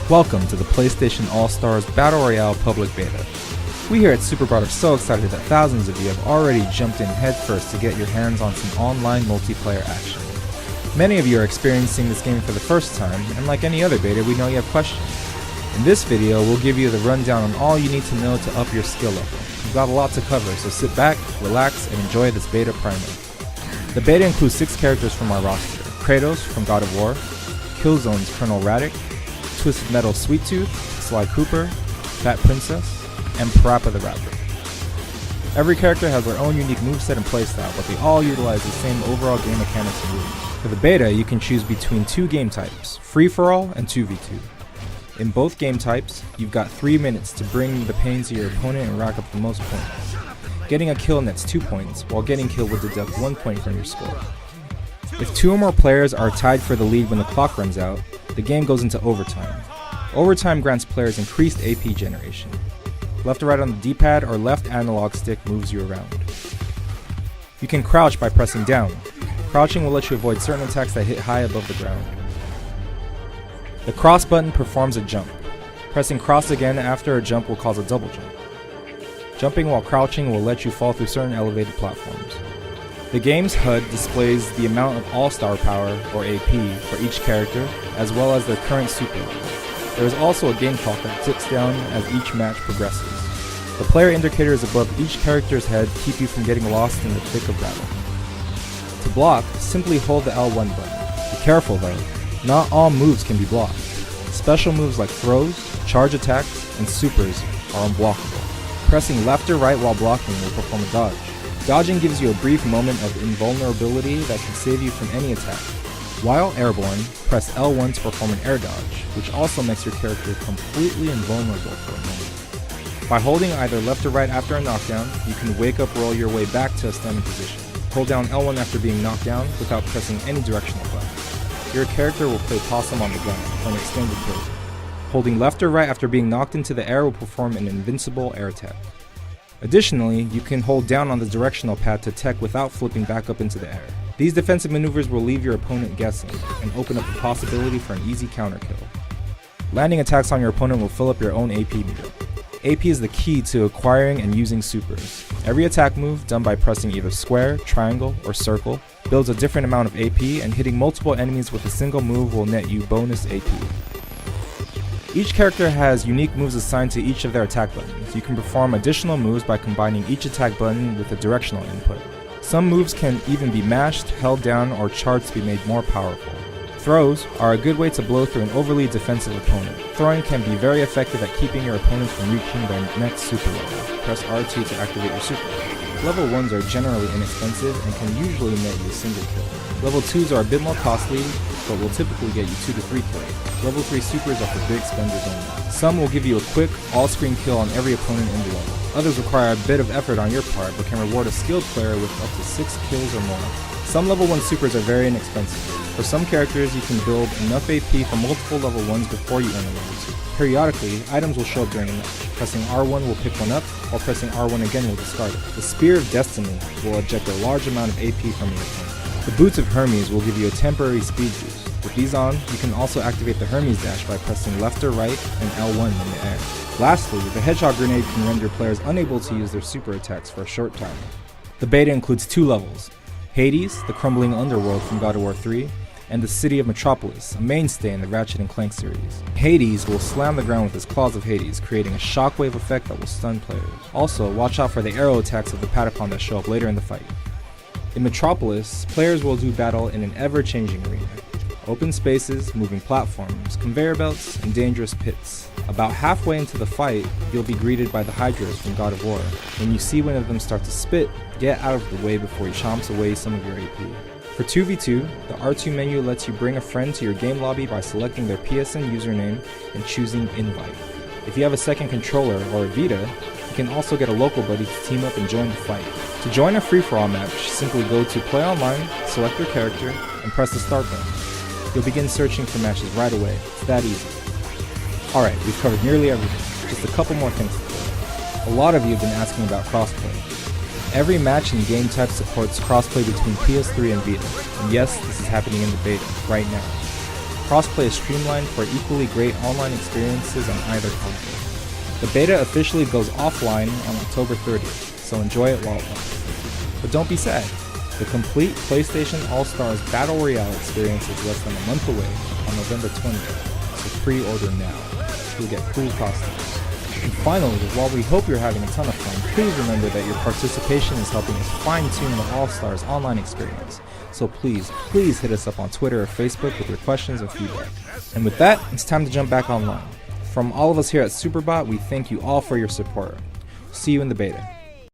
Welcome to the PlayStation All-Stars Battle Royale Public Beta. We here at SuperBot are so excited that thousands of you have already jumped in headfirst to get your hands on some online multiplayer action. Many of you are experiencing this game for the first time, and like any other beta, we know you have questions. In this video, we'll give you the rundown on all you need to know to up your skill level. We've got a lot to cover, so sit back, relax, and enjoy this beta primer. The beta includes 6 characters from our roster: Kratos from God of War, Killzone's Colonel Radek, Twisted Metal's Sweet Tooth, Sly Cooper, Fat Princess, and Parappa the Rapper. Every character has their own unique moveset and playstyle, but they all utilize the same overall game mechanics and rules. For the beta, you can choose between 2 game types, Free-for-all and 2v2. In both game types, you've got 3 minutes to bring the pain to your opponent and rack up the most points. Getting a kill nets 2 points, while getting killed will deduct 1 point from your score. If 2 or more players are tied for the lead when the clock runs out, the game goes into overtime. Overtime grants players increased AP generation. Left or right on the D-pad or left analog stick moves you around. You can crouch by pressing down. Crouching will let you avoid certain attacks that hit high above the ground. The cross button performs a jump. Pressing cross again after a jump will cause a double jump. Jumping while crouching will let you fall through certain elevated platforms. The game's HUD displays the amount of all-star power, or AP, for each character, as well as their current super level. There is also a game clock that ticks down as each match progresses. The player indicators above each character's head keep you from getting lost in the thick of battle. To block, simply hold the L1 button. Be careful though, not all moves can be blocked. Special moves like throws, charge attacks, and supers are unblockable. Pressing left or right while blocking will perform a dodge. Dodging gives you a brief moment of invulnerability that can save you from any attack. While airborne, press L1 to perform an air dodge, which also makes your character completely invulnerable for a moment. By holding either left or right after a knockdown, you can wake up roll your way back to a standing position. Hold down L1 after being knocked down without pressing any directional button. Your character will play possum on the ground for an extended period. Holding left or right after being knocked into the air will perform an invincible air attack. Additionally, you can hold down on the directional pad to tech without flipping back up into the air. These defensive maneuvers will leave your opponent guessing and open up the possibility for an easy counter kill. Landing attacks on your opponent will fill up your own AP meter. AP is the key to acquiring and using supers. Every attack move done by pressing either square, triangle, or circle builds a different amount of AP, and hitting multiple enemies with a single move will net you bonus AP. Each character has unique moves assigned to each of their attack buttons. You can perform additional moves by combining each attack button with a directional input. Some moves can even be mashed, held down, or charged to be made more powerful. Throws are a good way to blow through an overly defensive opponent. Throwing can be very effective at keeping your opponents from reaching their next super level. Press R2 to activate your super. Level 1s are generally inexpensive and can usually net you a single kill. Level 2s are a bit more costly, but will typically get you 2 to 3 kills. Level 3 supers are for big spenders only. Some will give you a quick, all-screen kill on every opponent in the level. Others require a bit of effort on your part, but can reward a skilled player with up to 6 kills or more. Some level 1 supers are very inexpensive. For some characters, you can build enough AP for multiple level 1s before you earn a level 2. Periodically, items will show up during a match. Pressing R1 will pick one up, while pressing R1 again will discard it. The Spear of Destiny will eject a large amount of AP from your opponent. The Boots of Hermes will give you a temporary speed boost. With these on, you can also activate the Hermes Dash by pressing left or right and L1 in the air. Lastly, the Hedgehog Grenade can render players unable to use their super attacks for a short time. The beta includes 2 levels: Hades, the crumbling underworld from God of War 3, and the City of Metropolis, a mainstay in the Ratchet & Clank series. Hades will slam the ground with his Claws of Hades, creating a shockwave effect that will stun players. Also, watch out for the arrow attacks of the Patapon that show up later in the fight. In Metropolis, players will do battle in an ever-changing arena. Open spaces, moving platforms, conveyor belts, and dangerous pits. About halfway into the fight, you'll be greeted by the Hydras from God of War. When you see one of them start to spit, get out of the way before he chomps away some of your AP. For 2v2, the R2 menu lets you bring a friend to your game lobby by selecting their PSN username and choosing Invite. If you have a second controller or a Vita, you can also get a local buddy to team up and join the fight. To join a free-for-all match, simply go to Play Online, select your character, and press the start button. You'll begin searching for matches right away. It's that easy. Alright, we've covered nearly everything. Just a couple more things to cover. A lot of you have been asking about crossplay. Every match and game type supports crossplay between PS3 and Vita, and yes, this is happening in the beta, right now. Crossplay is streamlined for equally great online experiences on either console. The beta officially goes offline on October 30th, so enjoy it while it lasts. But don't be sad. The complete PlayStation All-Stars Battle Royale experience is less than a month away on November 20th, so pre-order now. You'll get cool costumes. And finally, while we hope you're having a ton of fun, please remember that your participation is helping us fine-tune the All-Stars online experience. So please hit us up on Twitter or Facebook with your questions and feedback. And with that, it's time to jump back online. From all of us here at Superbot, we thank you all for your support. See you in the beta.